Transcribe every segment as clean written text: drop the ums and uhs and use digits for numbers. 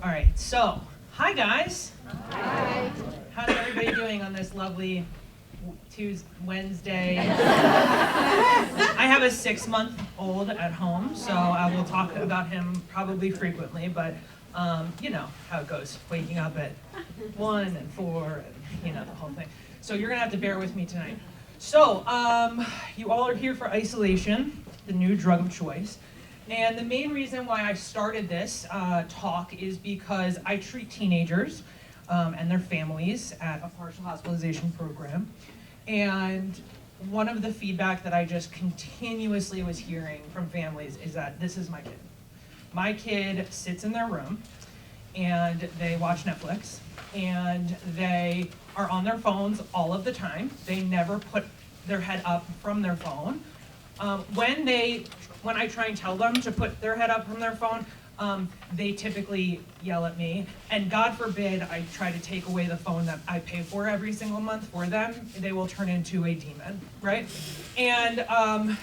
All right, so, hi guys. Hi. How's everybody doing on this lovely Wednesday? I have a 6-month-old at home, so I will talk about him probably frequently, but you know how it goes, waking up at 1 and 4, and you know, the whole thing. So you're gonna have to bear with me tonight. So, you all are here for Isolation, the new drug of choice. And the main reason why I started this talk is because I treat teenagers and their families at a partial hospitalization program. And one of the feedback that I just continuously was hearing from families is that this is my kid. My kid sits in their room and they watch Netflix and they are on their phones all of the time. They never put their head up from their phone. When I try and tell them to put their head up from their phone, they typically yell at me. And God forbid I try to take away the phone that I pay for every single month for them, they will turn into a demon, right? And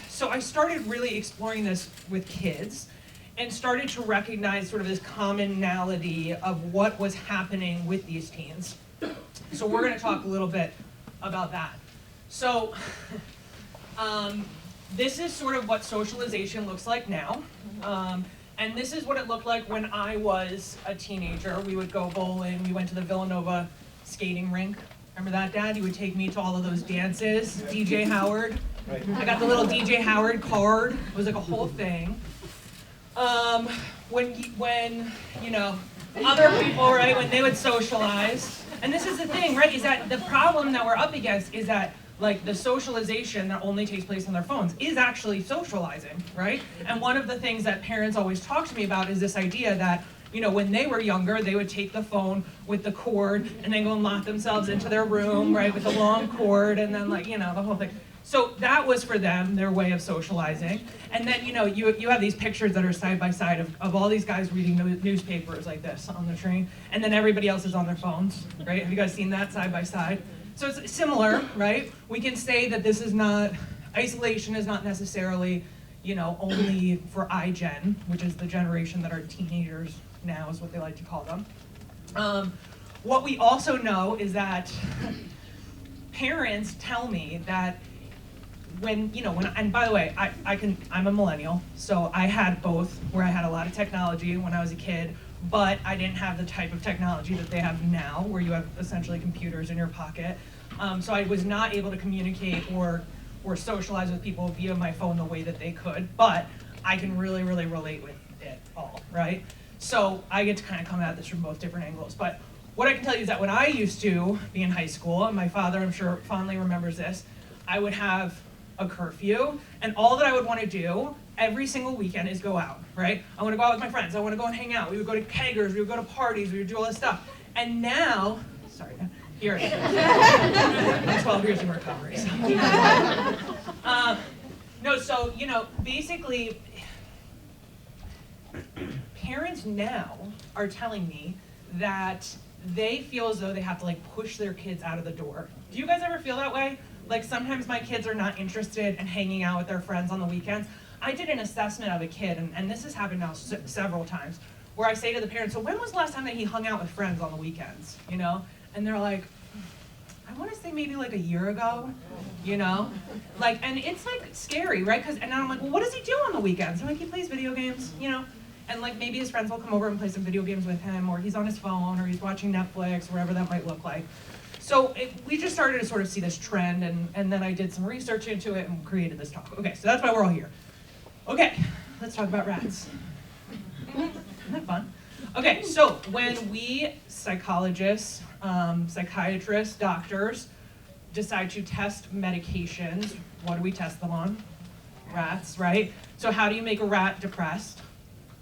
so I started really exploring this with kids and started to recognize sort of this commonality of what was happening with these teens. So we're gonna talk a little bit about that. So, this is sort of what socialization looks like now. And this is what it looked like when I was a teenager. We would go bowling. We went to the Villanova skating rink. Remember that, Dad? He would take me to all of those dances. DJ Howard. Right. I got the little DJ Howard card. It was like a whole thing. When you know, other people, right, when they would socialize. And this is the thing, right, is that the problem that we're up against is that like the socialization that only takes place on their phones is actually socializing, right? And one of the things that parents always talk to me about is this idea that, you know, when they were younger, they would take the phone with the cord and then go and lock themselves into their room, right, with a long cord and then like, you know, the whole thing. So that was for them, their way of socializing. And then, you know, you have these pictures that are side by side of all these guys reading newspapers like this on the train, and then everybody else is on their phones, right? Have you guys seen that side by side? So it's similar, right? We can say that this is not, isolation is not necessarily, you know, only for iGen, which is the generation that are teenagers now is what they like to call them. What we also know is that parents tell me that and by the way, I'm a millennial, so I had both, where I had a lot of technology when I was a kid, but I didn't have the type of technology that they have now, where you have essentially computers in your pocket. So I was not able to communicate or socialize with people via my phone the way that they could, but I can really, really relate with it all, right? So I get to kind of come at this from both different angles. But what I can tell you is that when I used to be in high school, and my father, I'm sure, fondly remembers this, I would have a curfew, and all that I would want to do every single weekend is go out, right? I want to go out with my friends. I want to go and hang out. We would go to keggers. We would go to parties. We would do all this stuff. And now, sorry, here it is. 12 years of recovery. So. No, so, you know, basically, parents now are telling me that they feel as though they have to, like, push their kids out of the door. Do you guys ever feel that way? Like, sometimes my kids are not interested in hanging out with their friends on the weekends. I did an assessment of a kid, and this has happened now several times, where I say to the parents, so when was the last time that he hung out with friends on the weekends, you know? And they're like, I want to say maybe like a year ago, you know? Like, and it's like scary, right? And I'm like, well, what does he do on the weekends? I'm like, he plays video games, you know? And like maybe his friends will come over and play some video games with him, or he's on his phone, or he's watching Netflix, whatever that might look like. So we just started to sort of see this trend, and then I did some research into it and created this talk. Okay, so that's why we're all here. Okay, let's talk about rats. Isn't that fun? Okay, so when we psychologists, psychiatrists, doctors decide to test medications, what do we test them on? Rats, right? So how do you make a rat depressed?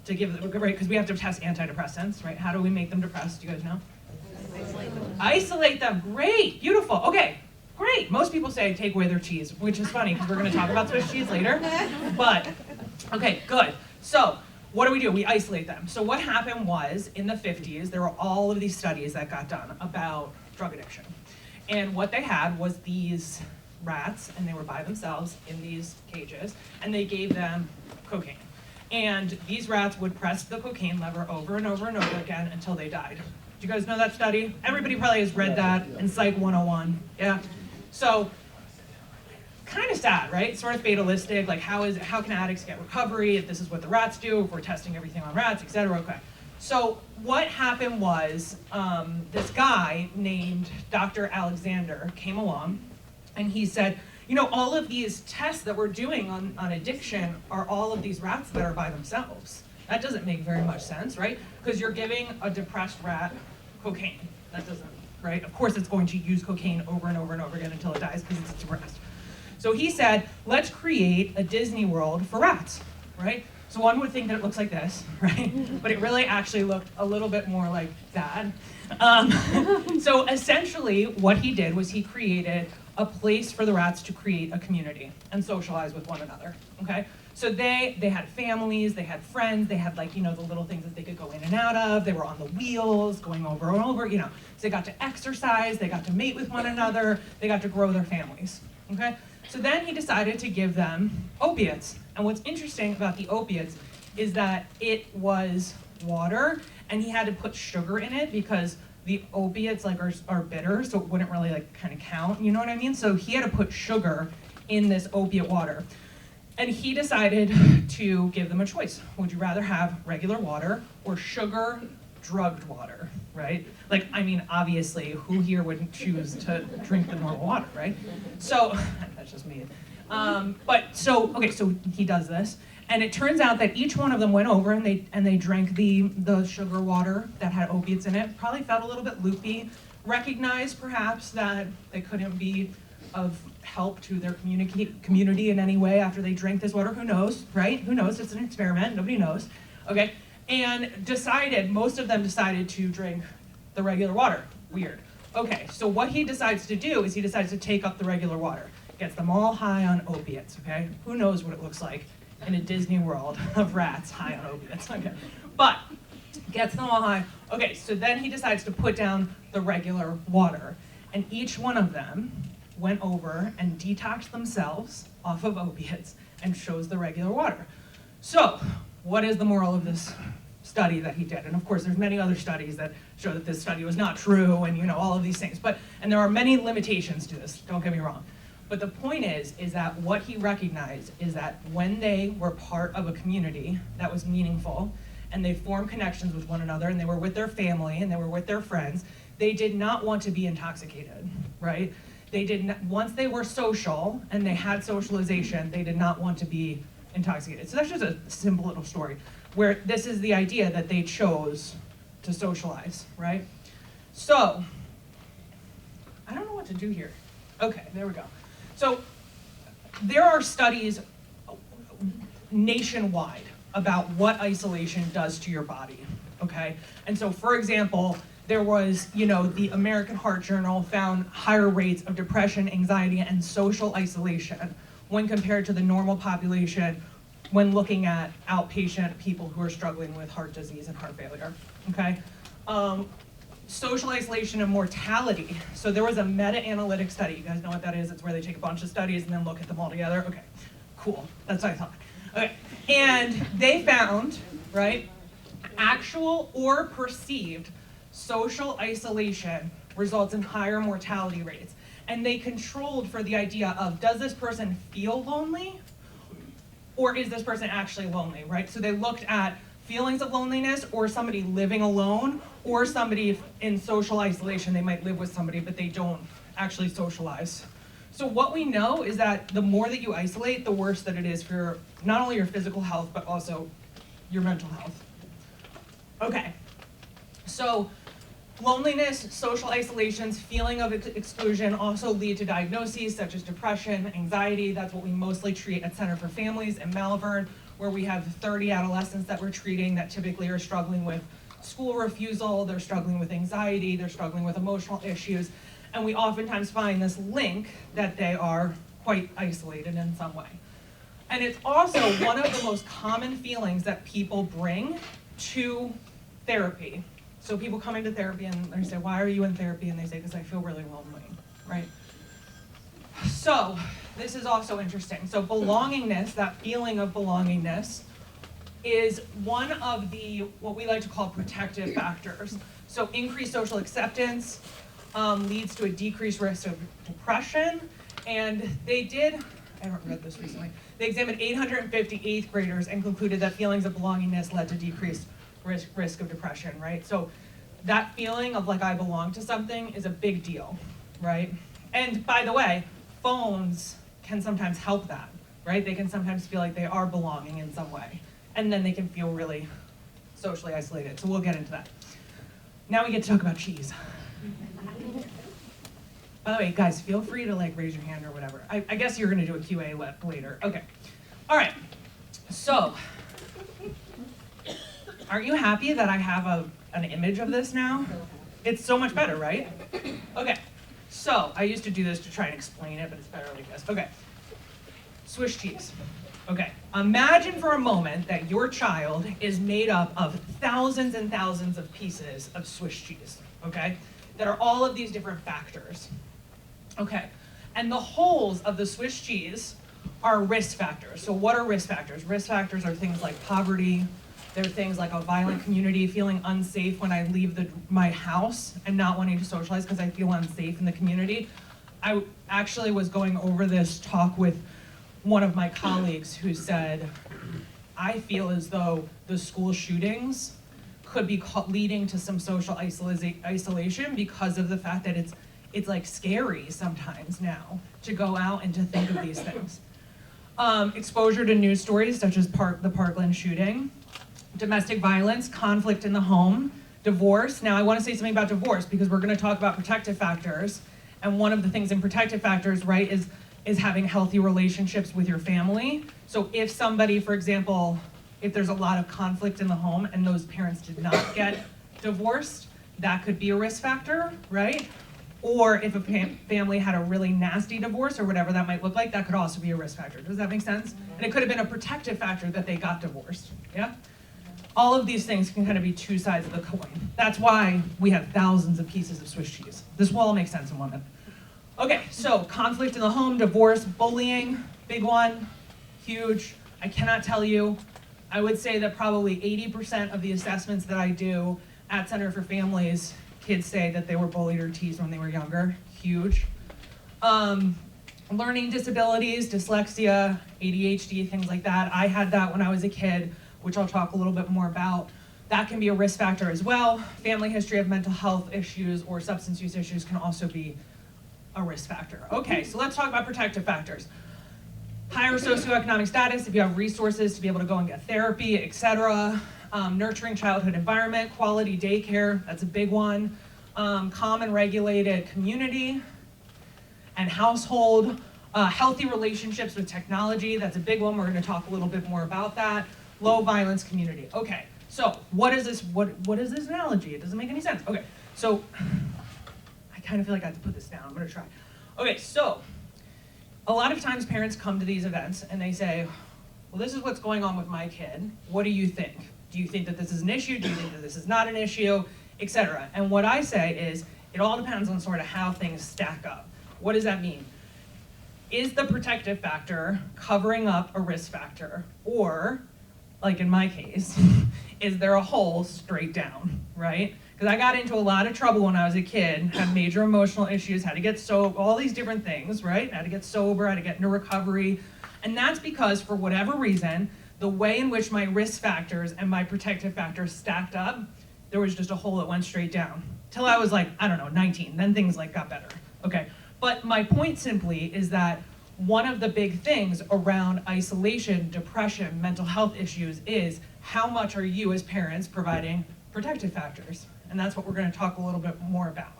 Because we have to test antidepressants, right? How do we make them depressed? Do you guys know? Isolate them. Great, beautiful. Okay, great. Most people say take away their cheese, which is funny because we're going to talk about Swiss cheese later. But, okay, good. So, what do? We isolate them. So what happened was, in the 50s, there were all of these studies that got done about drug addiction. And what they had was these rats, and they were by themselves in these cages, and they gave them cocaine. And these rats would press the cocaine lever over and over and over again until they died. Do you guys know that study? Everybody probably has read that in Psych 101. Yeah. So, kind of sad, right? Sort of fatalistic. Like, how can addicts get recovery if this is what the rats do? If we're testing everything on rats, etc. Okay. So what happened was this guy named Dr. Alexander came along, and he said, you know, all of these tests that we're doing on addiction are all of these rats that are by themselves. That doesn't make very much sense, right? Because you're giving a depressed rat cocaine. That doesn't, right? Of course it's going to use cocaine over and over and over again until it dies because it's depressed. So he said, let's create a Disney World for rats, right? So one would think that it looks like this, right? But it really actually looked a little bit more like that. So essentially what he did was he created a place for the rats to create a community and socialize with one another, okay? So they had families, they had friends, they had, like, you know, the little things that they could go in and out of. They were on the wheels, going over and over, you know. So they got to exercise, they got to mate with one another, they got to grow their families, okay? So then he decided to give them opiates. And what's interesting about the opiates is that it was water, and he had to put sugar in it because the opiates, like, are bitter, so it wouldn't really, like, kind of count, you know what I mean? So he had to put sugar in this opiate water. And he decided to give them a choice. Would you rather have regular water or sugar drugged water, right? Like, I mean, obviously, who here wouldn't choose to drink the normal water, right? So, that's just me. Okay, so he does this, and it turns out that each one of them went over and they drank the sugar water that had opiates in it, probably felt a little bit loopy, recognized perhaps that they couldn't be of help to their community in any way after they drank this water. Who knows, right? Who knows? It's an experiment. Nobody knows. Okay, and most of them decided to drink the regular water. Weird. Okay, so what he decides to do is he decides to take up the regular water. Gets them all high on opiates, okay? Who knows what it looks like in a Disney World of rats high on opiates, okay? But gets them all high. Okay, so then he decides to put down the regular water. And each one of them went over and detoxed themselves off of opiates and chose the regular water. So, what is the moral of this study that he did? And of course, there's many other studies that show that this study was not true and, you know, all of these things. And there are many limitations to this, don't get me wrong. But the point is that what he recognized is that when they were part of a community that was meaningful, and they formed connections with one another, and they were with their family, and they were with their friends, they did not want to be intoxicated, right? They did not, once they were social and they had socialization, they did not want to be intoxicated. So that's just a simple little story where this is the idea that they chose to socialize, right? So, I don't know what to do here. Okay, there we go. So, there are studies nationwide about what isolation does to your body, okay? And so, for example, there was, you know, the American Heart Journal found higher rates of depression, anxiety, and social isolation when compared to the normal population when looking at outpatient people who are struggling with heart disease and heart failure, okay? Social isolation and mortality. So there was a meta-analytic study. You guys know what that is? It's where they take a bunch of studies and then look at them all together. Okay, cool. That's what I thought. Okay, and they found, right, actual or perceived social isolation results in higher mortality rates. And they controlled for the idea of, does this person feel lonely? Or is this person actually lonely, right? So they looked at feelings of loneliness, or somebody living alone, or somebody in social isolation. They might live with somebody, but they don't actually socialize. So what we know is that the more that you isolate, the worse that it is for not only your physical health, but also your mental health. Okay, so loneliness, social isolations, feeling of exclusion also lead to diagnoses such as depression, anxiety. That's what we mostly treat at Center for Families in Malvern, where we have 30 adolescents that we're treating that typically are struggling with school refusal, they're struggling with anxiety, they're struggling with emotional issues, and we oftentimes find this link that they are quite isolated in some way. And it's also one of the most common feelings that people bring to therapy. So people come into therapy and they say, why are you in therapy? And they say, because I feel really lonely, right? So this is also interesting. So belongingness, that feeling of belongingness, is one of the, what we like to call protective factors. So increased social acceptance leads to a decreased risk of depression. And they did, I haven't read this recently, they examined 850 eighth graders and concluded that feelings of belongingness led to decreased risk of depression, right? So that feeling of like I belong to something is a big deal, right? And by the way, phones can sometimes help that, right? They can sometimes feel like they are belonging in some way, and then they can feel really socially isolated. So we'll get into that. Now we get to talk about cheese. By the way, guys, feel free to like raise your hand or whatever. I guess you're gonna do a QA later. Okay. All right. So, aren't you happy that I have an image of this now? It's so much better, right? Okay. So, I used to do this to try and explain it, but it's better like this. Okay. Swiss cheese. Okay. Imagine for a moment that your child is made up of thousands and thousands of pieces of Swiss cheese, okay? That are all of these different factors. Okay, and the wholes of the Swiss cheese are risk factors. So what are risk factors? Risk factors are things like poverty. They're things like a violent community, feeling unsafe when I leave my house and not wanting to socialize because I feel unsafe in the community. I actually was going over this talk with one of my colleagues who said, I feel as though the school shootings could be leading to some social isolation because of the fact that it's like scary sometimes now to go out and to think of these things. Exposure to news stories such as the Parkland shooting, domestic violence, conflict in the home, divorce. Now I want to say something about divorce because we're going to talk about protective factors. And one of the things in protective factors, right, is having healthy relationships with your family. So if somebody, for example, if there's a lot of conflict in the home and those parents did not get divorced, that could be a risk factor, right? Or if a family had a really nasty divorce or whatever that might look like, that could also be a risk factor. Does that make sense? And it could have been a protective factor that they got divorced, yeah? All of these things can kind of be two sides of the coin. That's why we have thousands of pieces of Swiss cheese. This will all make sense in one minute. Okay, so conflict in the home, divorce, bullying, big one, huge. I cannot tell you. I would say that probably 80% of the assessments that I do at Center for Families, kids say that they were bullied or teased when they were younger, huge. Learning disabilities, dyslexia, ADHD, things like that. I had that when I was a kid, which I'll talk a little bit more about. That can be a risk factor as well. Family history of mental health issues or substance use issues can also be a risk factor. Okay, so let's talk about protective factors. Higher socioeconomic status, if you have resources to be able to go and get therapy, etc. Nurturing childhood environment, quality daycare, that's a big one. Calm and regulated community and household. Healthy relationships with technology, that's a big one. We're going to talk a little bit more about that. Low violence community. Okay, so what is this? What is this analogy? It doesn't make any sense. Okay, so I kind of feel like I have to put this down. I'm going to try. Okay, so a lot of times parents come to these events and they say, well, this is what's going on with my kid. What do you think? Do you think that this is an issue? Do you think that this is not an issue? Etc. And what I say is, it all depends on sort of how things stack up. What does that mean? Is the protective factor covering up a risk factor? Or, like in my case, is there a hole straight down, right? Because I got into a lot of trouble when I was a kid, had major emotional issues, had to get sober, all these different things, right? Had to get sober, had to get into recovery. And that's because, for whatever reason, the way in which my risk factors and my protective factors stacked up, there was just a hole that went straight down. Till I was like, I don't know, 19, then things like got better, okay? But my point simply is that one of the big things around isolation, depression, mental health issues is how much are you as parents providing protective factors? And that's what we're going to talk a little bit more about,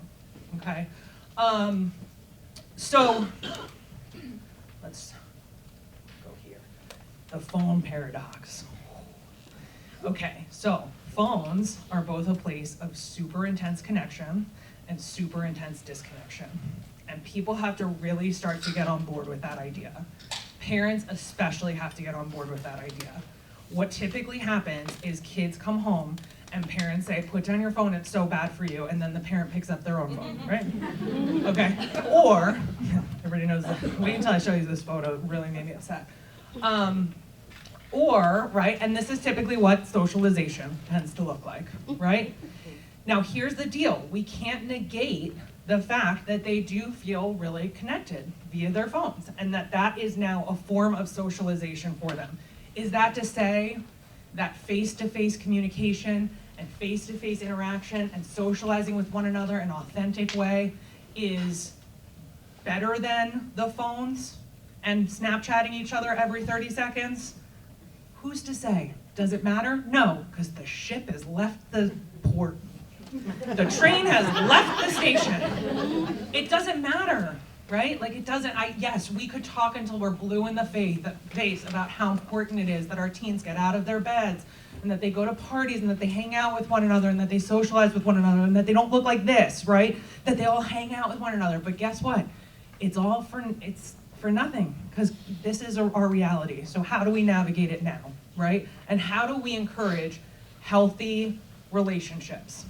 okay? So let's go here. The phone paradox. Okay, so phones are both a place of super intense connection and super intense disconnection. And people have to really start to get on board with that idea. Parents especially have to get on board with that idea. What typically happens is kids come home and parents say, put down your phone, it's so bad for you, and then the parent picks up their own phone, right? Okay, or, everybody knows that, wait until I show you this photo, it really made me upset. Or, right, and this is typically what socialization tends to look like, right? Now here's the deal, we can't negate the fact that they do feel really connected via their phones, and that is now a form of socialization for them. Is that to say that face-to-face communication and face-to-face interaction and socializing with one another in an authentic way is better than the phones and Snapchatting each other every 30 seconds? Who's to say? Does it matter? No, because the ship has left the port. The train has left the station. It doesn't matter, right? Like it doesn't, yes, we could talk until we're blue in the face about how important it is that our teens get out of their beds and that they go to parties and that they hang out with one another and that they socialize with one another and that they don't look like this, right? That they all hang out with one another. But guess what? It's for nothing, because this is our reality. So how do we navigate it now, right? And how do we encourage healthy relationships?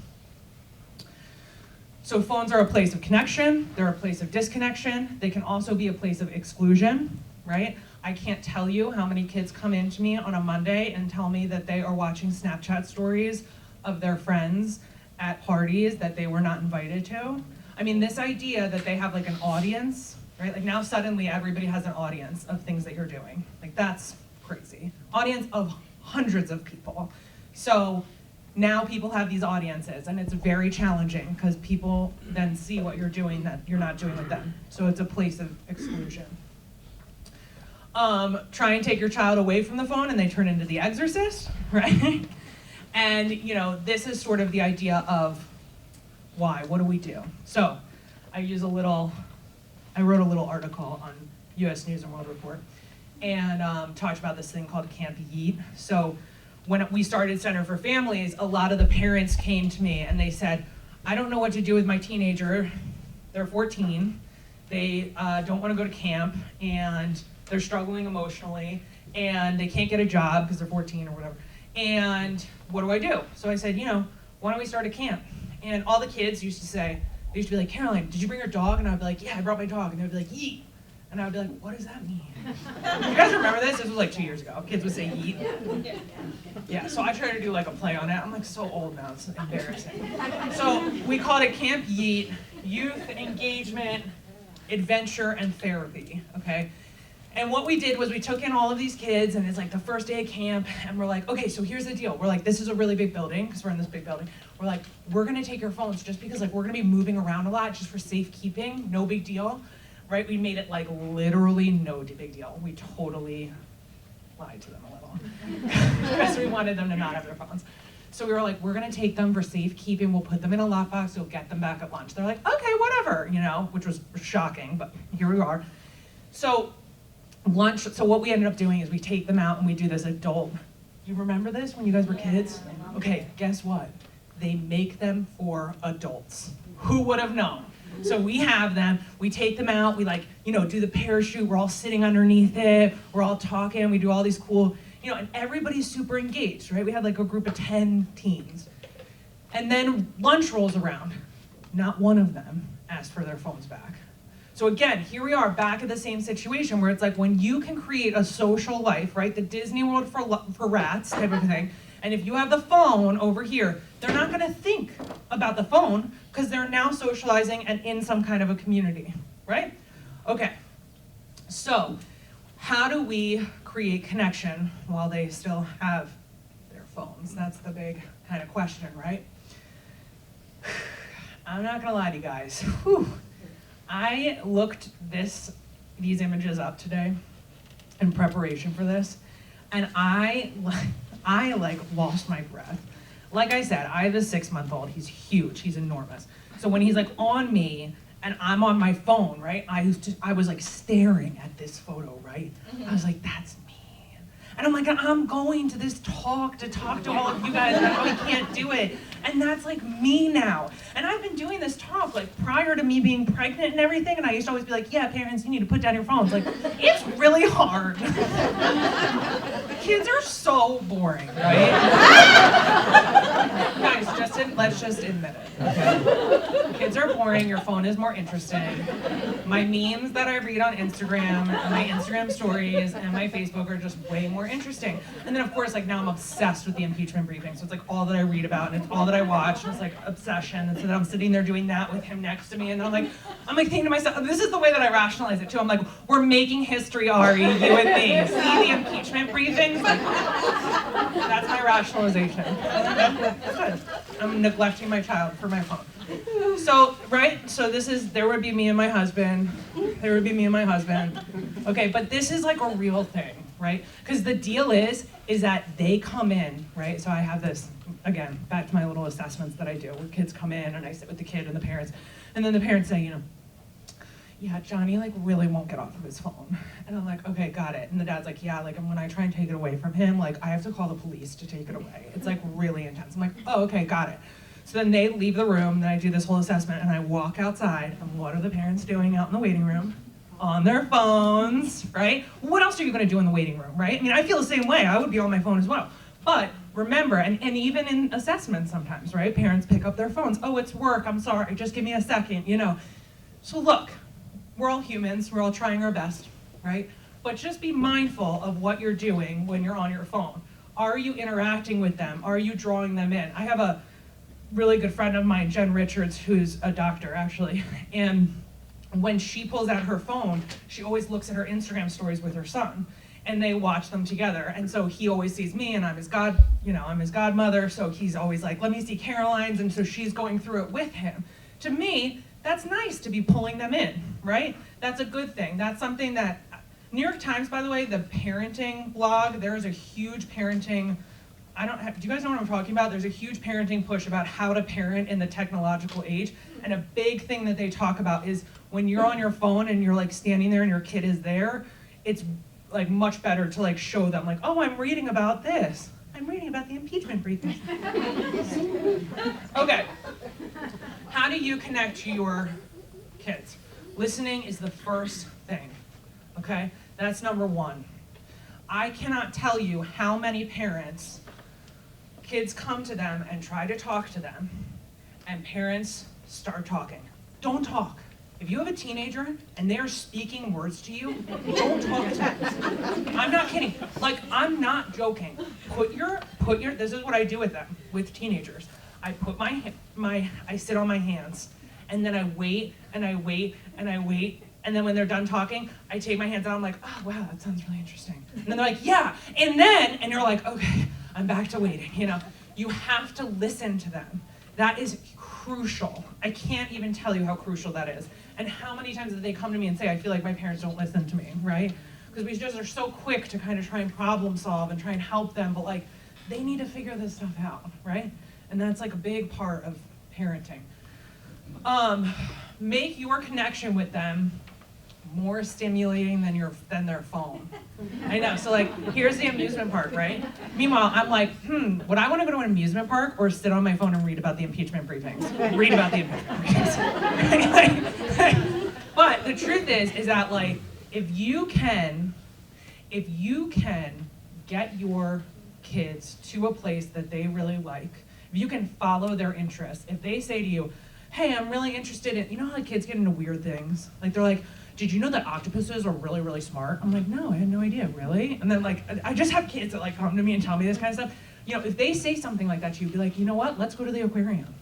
So phones are a place of connection, they're a place of disconnection, they can also be a place of exclusion, right? I can't tell you how many kids come in to me on a Monday and tell me that they are watching Snapchat stories of their friends at parties that they were not invited to. I mean, this idea that they have like an audience, right? Like now suddenly everybody has an audience of things that you're doing. Like that's crazy. Audience of hundreds of people. So now people have these audiences and it's very challenging because people then see what you're doing that you're not doing with them. So it's a place of exclusion. Try and take your child away from the phone and they turn into the exorcist, right? And this is sort of the idea of why, what do we do? So I wrote a little article on US News and World Report and talked about this thing called Camp Yeet. So when we started Center for Families, a lot of the parents came to me and they said, I don't know what to do with my teenager. They're 14, they don't want to go to camp, and they're struggling emotionally, and they can't get a job because they're 14 or whatever. And what do I do? So I said, why don't we start a camp? And all the kids used to say, they used to be like, Caroline, did you bring your dog? And I'd be like, yeah, I brought my dog. And they'd be like, yeet. And I'd be like, what does that mean? You guys remember this? This was like 2 years ago. Kids would say yeet. Yeah, so I tried to do like a play on it. I'm like so old now, it's embarrassing. So we called it Camp Yeet, Youth Engagement, Adventure, and Therapy, okay? And what we did was we took in all of these kids, and it's like the first day of camp, and we're like, okay, so here's the deal. We're like, this is a really big building, because we're in this big building. We're like, we're gonna take your phones just because like we're gonna be moving around a lot just for safekeeping, no big deal, right? We made it like literally no big deal. We totally lied to them a little, because we wanted them to not have their phones. So we were like, we're gonna take them for safekeeping, we'll put them in a lockbox, we'll get them back at lunch. They're like, okay, whatever, which was shocking, but here we are. So lunch, so what we ended up doing is we take them out and we do this adult, you remember this when you guys were kids? Okay, guess what? They make them for adults. Who would have known? So we have them, we take them out, we do the parachute, we're all sitting underneath it, we're all talking, we do all these cool, and everybody's super engaged, right? We had like a group of 10 teens. And then lunch rolls around. Not one of them asked for their phones back. So again, here we are back at the same situation where it's like when you can create a social life, right? The Disney World for rats type of thing. And if you have the phone over here, they're not gonna think about the phone because they're now socializing and in some kind of a community, right? Okay, so how do we create connection while they still have their phones? That's the big kind of question, right? I'm not gonna lie to you guys. Whew. I looked these images up today in preparation for this, and I lost my breath. Like I said, I have a 6-month-old. He's huge. He's enormous. So when he's like on me and I'm on my phone, right? I was like staring at this photo, right? I was like, that's me. And I'm like, I'm going to this talk to all of you guys, and I know I can't do it. And that's like me now. And I've been doing this talk like prior to me being pregnant and everything, and I used to always be like, yeah, parents, you need to put down your phones. Like, it's really hard. Kids are so boring, right? Guys, let's just admit it, okay? Kids are boring, your phone is more interesting. My memes that I read on Instagram, and my Instagram stories, and my Facebook are just way more interesting. And then of course, like now I'm obsessed with the impeachment briefing, so it's like all that I read about, and it's all that I watch, and it's like obsession. And so then I'm sitting there doing that with him next to me, and then I'm like thinking to myself, this is the way that I rationalize it too. I'm like, we're making history, Ari, you and me. See the impeachment briefings? Like, that's my rationalization. That's good. I'm neglecting my child for my phone. So, right? So there would be me and my husband. There would be me and my husband. Okay, but this is like a real thing, right? Because the deal is that they come in, right? So I have this, again, back to my little assessments that I do, where kids come in and I sit with the kid and the parents, and then the parents say, yeah, Johnny like really won't get off of his phone. And I'm like, okay, got it. And the dad's like, yeah, like when I try and take it away from him, like I have to call the police to take it away. It's like really intense. I'm like, oh, okay, got it. So then they leave the room, then I do this whole assessment, and I walk outside, and what are the parents doing out in the waiting room? On their phones, right? What else are you gonna do in the waiting room, right? I mean, I feel the same way. I would be on my phone as well. But remember, and even in assessments sometimes, right? Parents pick up their phones. Oh, it's work, I'm sorry, just give me a second, So look, we're all humans, we're all trying our best, right? But just be mindful of what you're doing when you're on your phone. Are you interacting with them? Are you drawing them in? I have a really good friend of mine, Jen Richards, who's a doctor actually, and when she pulls out her phone, she always looks at her Instagram stories with her son, and they watch them together. And so he always sees me, and I'm his godmother, so he's always like, let me see Caroline's, and so she's going through it with him. To me, that's nice to be pulling them in, right? That's a good thing. That's something that, New York Times, by the way, the parenting blog, there's a huge parenting, do you guys know what I'm talking about? There's a huge parenting push about how to parent in the technological age. And a big thing that they talk about is when you're on your phone and you're like standing there and your kid is there, it's like much better to like show them like, oh, I'm reading about this. I'm reading about the impeachment briefing. Okay. How do you connect to your kids? Listening is the first thing, okay? That's number one. I cannot tell you how many parents, kids come to them and try to talk to them, and parents start talking. Don't talk. If you have a teenager and they're speaking words to you, don't talk to them. I'm not kidding. Like, I'm not joking. This is what I do with them, with teenagers. I put I sit on my hands, and then I wait, and I wait, and I wait, and then when they're done talking, I take my hands out, I'm like, oh, wow, that sounds really interesting. And then they're like, yeah, and you're like, okay, I'm back to waiting, You have to listen to them. That is crucial. I can't even tell you how crucial that is. And how many times did they come to me and say, I feel like my parents don't listen to me, right? Because we just are so quick to kind of try and problem solve and try and help them, but like, they need to figure this stuff out, right? And that's like a big part of parenting. Make your connection with them more stimulating than their phone. I know, so like, here's the amusement park, right? Meanwhile, I'm like, would I want to go to an amusement park or sit on my phone and read about the impeachment briefings? Read about the impeachment briefings. But the truth is that like, if you can get your kids to a place that they really like, if you can follow their interests, if they say to you, hey, I'm really interested in, how like kids get into weird things? Like they're like, did you know that octopuses are really, really smart? I'm like, no, I had no idea, really? And then like, I just have kids that like come to me and tell me this kind of stuff. If they say something like that to you, be like, you know what, let's go to the aquarium.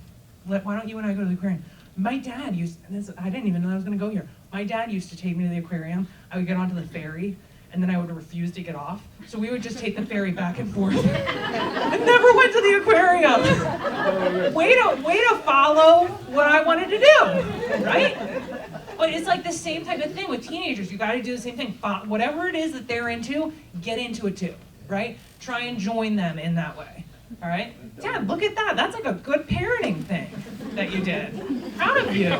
Why don't you and I go to the aquarium? My dad I didn't even know I was gonna go here. My dad used to take me to the aquarium. I would get onto the ferry, and then I would refuse to get off. So we would just take the ferry back and forth. I never went to the aquarium. Way to follow what I wanted to do, right? But it's like the same type of thing with teenagers. You gotta do the same thing. Whatever it is that they're into, get into it too, right? Try and join them in that way, all right? Dad, look at that. That's like a good parenting thing that you did. Proud of you.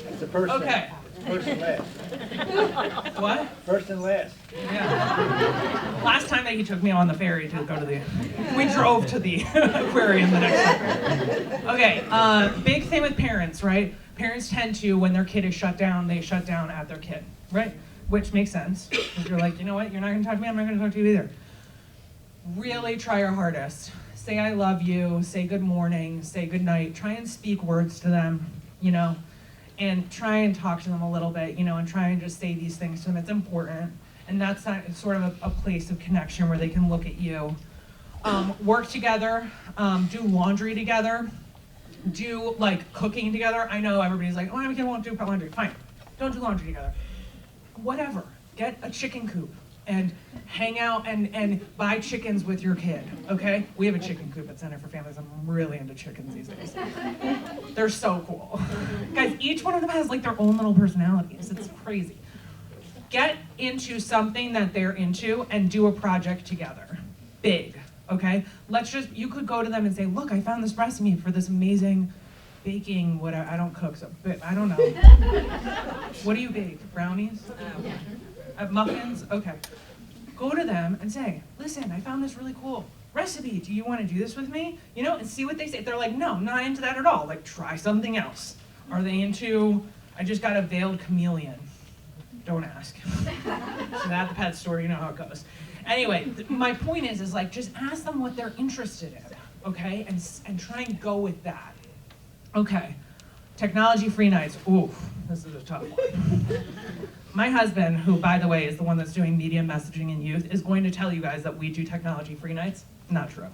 It's the first Okay. First and last. What? First and last. Yeah. Last time that he took me on the ferry to go to we drove to the aquarium the next time. Okay, big thing with parents, right? Parents tend to, when their kid is shut down, they shut down at their kid, right? Which makes sense. Because you're like, you know what, you're not gonna talk to me, I'm not gonna talk to you either. Really try your hardest. say I love you, say good morning, say good night, try and speak words to them, and try and talk to them a little bit, and try and just say these things to them. It's important. And that's sort of a place of connection where they can look at you. Work together, do laundry together, do cooking together. I know everybody's like, oh, we won't do laundry. Fine, don't do laundry together. Whatever, get a chicken coop and hang out and buy chickens with your kid, okay? We have a chicken coop at Center for Families. I'm really into chickens these days. They're so cool. Guys, each one of them has their own little personalities. It's crazy. Get into something that they're into and do a project together. Big, okay? You could go to them and say, look, I found this recipe for this amazing baking, whatever. I don't cook, so I don't know. What do you bake? Brownies? Muffins? Okay. Go to them and say, listen, I found this really cool recipe. Do you want to do this with me? And see what they say. If they're like, no, I'm not into that at all. Try something else. Are they into, I just got a veiled chameleon. Don't ask. So at the pet store, you know how it goes. Anyway, my point is just ask them what they're interested in, okay? And try and go with that. Okay, technology-free nights. Ooh, this is a tough one. My husband, who, by the way, is the one that's doing media messaging in youth, is going to tell you guys that we do technology-free nights. Not true.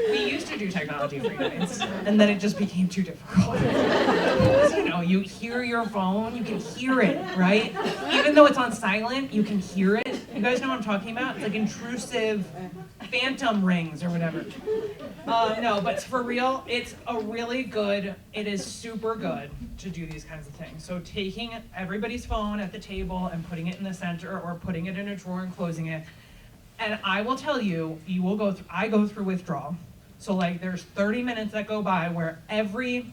We used to do technology-free nights, and then it just became too difficult. You hear your phone, you can hear it, right? Even though it's on silent, you can hear it. You guys know what I'm talking about? It's intrusive phantom rings or whatever. No, but for real, it is super good to do these kinds of things. So taking everybody's phone at the table and putting it in the center or putting it in a drawer and closing it. And I will tell you, I go through withdrawal. So there's 30 minutes that go by where every,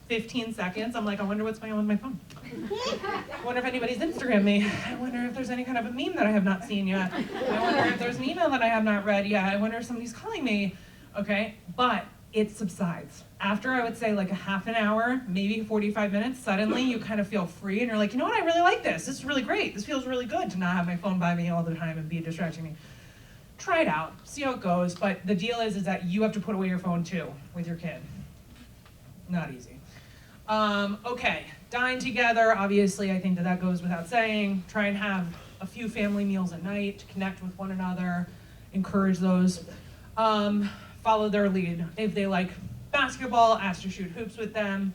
15 seconds, I'm I wonder what's going on with my phone. I wonder if anybody's Instagrammed me. I wonder if there's any kind of a meme that I have not seen yet. I wonder if there's an email that I have not read yet. I wonder if somebody's calling me, okay? But it subsides. After I would say a half an hour, maybe 45 minutes, suddenly you kind of feel free and you're like, you know what, I really like this. This is really great. This feels really good to not have my phone by me all the time and be distracting me. Try it out, see how it goes, but the deal is that you have to put away your phone too with your kid. Not easy. Okay, dine together, obviously I think that goes without saying. Try and have a few family meals at night to connect with one another, encourage those. Follow their lead. If they like basketball, ask to shoot hoops with them.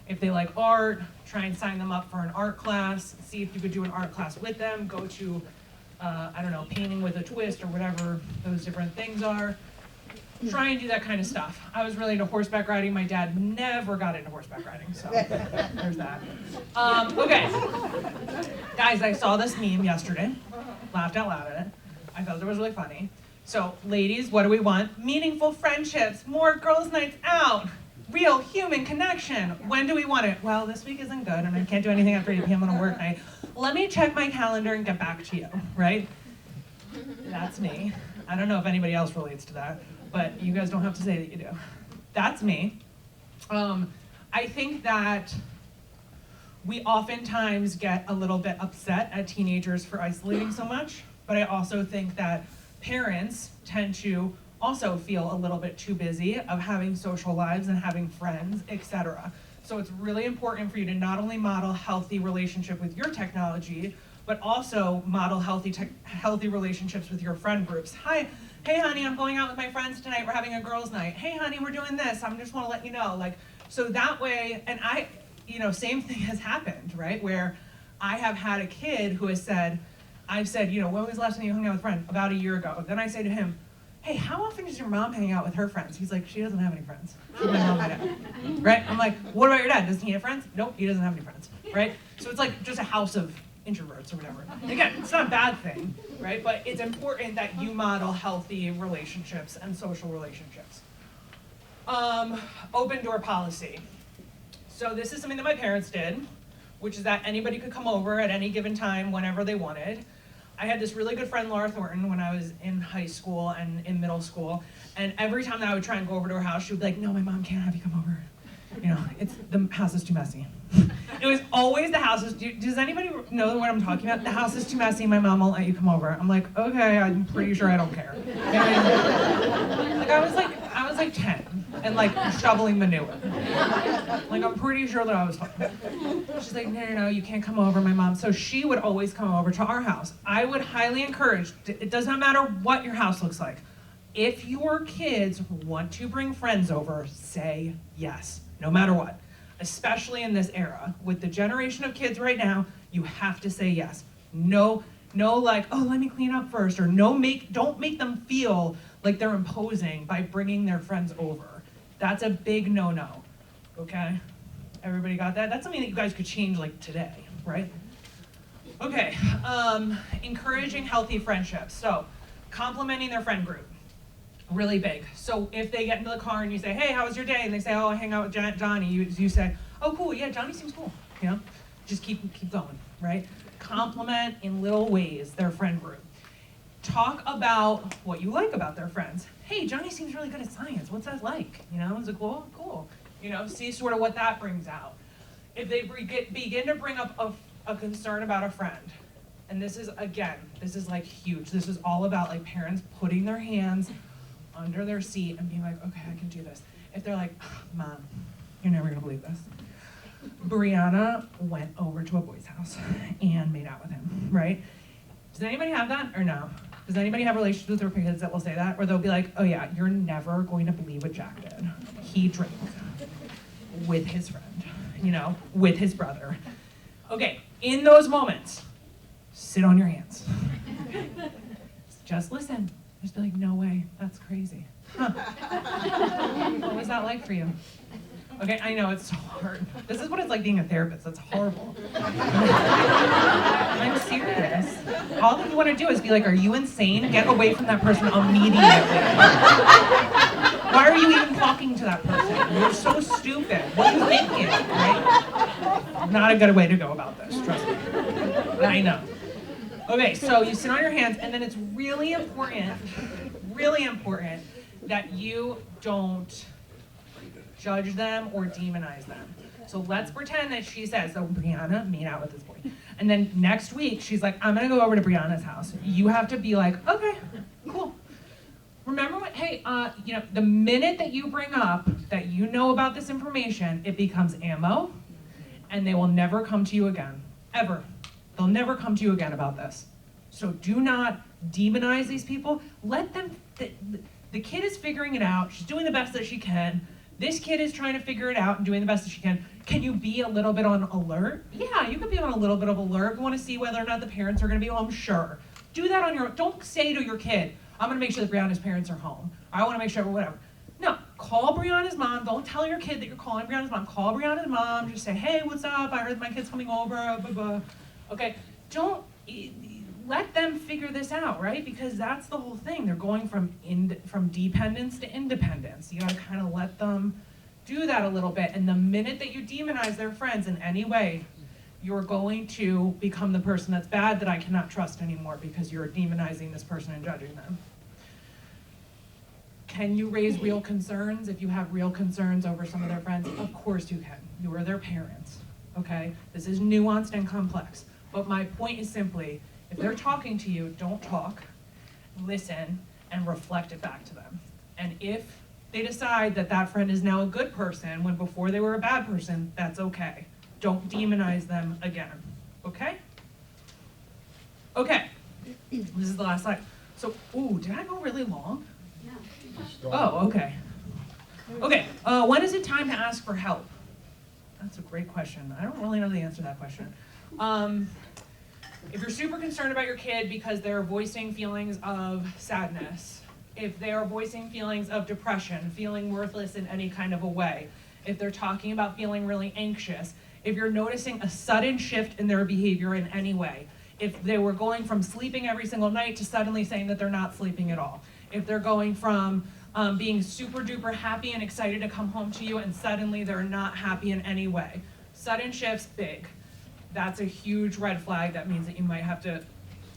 If they like art, try and sign them up for an art class. See if you could do an art class with them. Go to, painting with a twist or whatever those different things are. Try and do that kind of stuff. I was really into horseback riding. My dad never got into horseback riding, so there's that. Okay. Guys, I saw this meme yesterday. Laughed out loud at it. I thought it was really funny. So, ladies, what do we want? Meaningful friendships, more girls' nights out, real human connection. When do we want it? Well, this week isn't good, and I can't do anything after 8 p.m. on a work night. Let me check my calendar and get back to you, right? That's me. I don't know if anybody else relates to that, but you guys don't have to say that you do. That's me. I think that we oftentimes get a little bit upset at teenagers for isolating so much, but I also think that parents tend to also feel a little bit too busy of having social lives and having friends, etc. So it's really important for you to not only model healthy relationship with your technology, but also model healthy relationships with your friend groups. Hey honey, I'm going out with my friends tonight, we're having a girls' night. Hey honey, we're doing this, I just wanna let you know. So that way, and same thing has happened, right? Where I have had a kid who has said, I've said, when was the last time you hung out with a friend? About a year ago. Then I say to him, hey, how often does your mom hang out with her friends? He's like, she doesn't have any friends. She's my mom, my dad. Right? I'm like, what about your dad? Doesn't he have friends? Nope, he doesn't have any friends, right? So it's just a house of introverts or whatever. Again, it's not a bad thing, right? But it's important that you model healthy relationships and social relationships. Open door policy. So this is something that my parents did, which is that anybody could come over at any given time whenever they wanted. I had this really good friend, Laura Thornton, when I was in high school and in middle school, and every time that I would try and go over to her house, she would be like, no, my mom can't have you come over. The house is too messy. It was always the house is, does anybody know what I'm talking about? The house is too messy, my mom won't let you come over. I'm like, okay, I'm pretty sure I don't care. And, like, I was like 10 and like shoveling manure. Like, I'm pretty sure that I was talking. She's like, no, you can't come over, my mom. So she would always come over to our house. I would highly encourage, it does not matter what your house looks like. If your kids want to bring friends over, say yes, no matter what. Especially in this era, with the generation of kids right now, you have to say yes. No like, oh, let me clean up first, or don't make them feel like they're imposing by bringing their friends over. That's a big no-no, okay? Everybody got that? That's something that you guys could change like today, right? Okay, encouraging healthy friendships. So, complimenting their friend group. Really big. So if they get into the car and you say, hey, how was your day? And they say, oh, I hang out with Johnny. You say, oh, cool, yeah, Johnny seems cool. You know, just keep going, right? Compliment in little ways their friend group. Talk about what you like about their friends. Hey, Johnny seems really good at science. What's that like? You know, is it cool? You know, see sort of what that brings out. If they begin to bring up a concern about a friend, and this is like huge. This is all about like parents putting their hands under their seat and being like, okay, I can do this. If they're like, Mom, you're never gonna believe this. Brianna went over to a boy's house and made out with him, right? Does anybody have that or no? Does anybody have relationships with their kids that will say that? Or they'll be like, oh yeah, you're never going to believe what Jack did. He drank with his friend, you know, with his brother. Okay, in those moments, sit on your hands. Just listen. Just be like, no way, that's crazy. Huh. What was that like for you? Okay, I know, it's so hard. This is what it's like being a therapist, that's horrible. I'm serious. All that you want to do is be like, are you insane? Get away from that person immediately. Why are you even talking to that person? You're so stupid. What are you thinking, right? Not a good way to go about this, trust me. I know. Okay, so you sit on your hands, and then it's really important that you don't judge them or demonize them. So let's pretend that she says, so Brianna made out with this boy. And then next week, she's like, I'm gonna go over to Brianna's house. You have to be like, okay, cool. Remember what, hey, you know, the minute that you bring up that you know about this information, it becomes ammo, and they will never come to you again, ever. They'll never come to you again about this. So do not demonize these people. Let them, the kid is figuring it out. She's doing the best that she can. This kid is trying to figure it out and doing the best that she can. Can you be a little bit on alert? Yeah, you could be on a little bit of alert. You want to see whether or not the parents are going to be home? Sure. Do that on your own. Don't say to your kid, I'm going to make sure that Brianna's parents are home. I want to make sure, whatever. No, call Brianna's mom. Don't tell your kid that you're calling Brianna's mom. Call Brianna's mom. Just say, hey, what's up? I heard my kid's coming over, blah, blah. Okay, let them figure this out, right? Because that's the whole thing. They're going from dependence to independence. You gotta kind of let them do that a little bit. And the minute that you demonize their friends in any way, you're going to become the person that's bad that I cannot trust anymore because you're demonizing this person and judging them. Can you raise real concerns if you have real concerns over some of their friends? Of course you can. You are their parents, okay? This is nuanced and complex. But my point is simply, if they're talking to you, don't talk, listen, and reflect it back to them. And if they decide that that friend is now a good person when before they were a bad person, that's okay. Don't demonize them again, okay? Okay, this is the last slide. So, ooh, did I go really long? Yeah. Oh, okay. Okay, when is it time to ask for help? That's a great question. I don't really know the answer to that question. If you're super concerned about your kid because they're voicing feelings of sadness, if they are voicing feelings of depression, feeling worthless in any kind of a way, if they're talking about feeling really anxious, if you're noticing a sudden shift in their behavior in any way, if they were going from sleeping every single night to suddenly saying that they're not sleeping at all, if they're going from being super duper happy and excited to come home to you and suddenly they're not happy in any way. Sudden shifts, big. That's a huge red flag. That means that you might have to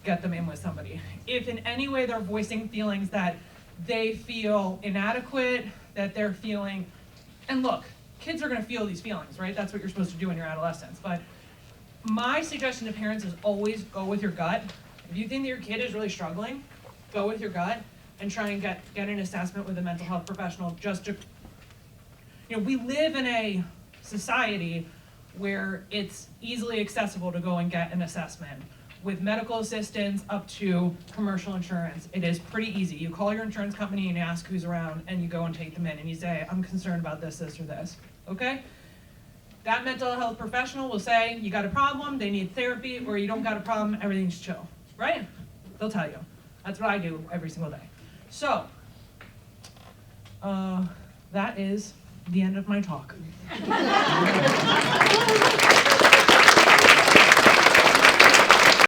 get them in with somebody. If in any way they're voicing feelings that they feel inadequate, that they're feeling, and look, kids are gonna feel these feelings, right? That's what you're supposed to do in your adolescence. But my suggestion to parents is always go with your gut. If you think that your kid is really struggling, go with your gut and try and get an assessment with a mental health professional just to, we live in a society where it's easily accessible to go and get an assessment. With medical assistance up to commercial insurance, it is pretty easy. You call your insurance company and you ask who's around and you go and take them in and you say, I'm concerned about this, this, or this, okay? That mental health professional will say, you got a problem, they need therapy, or you don't got a problem, everything's chill, right? They'll tell you. That's what I do every single day. So, that is the end of my talk.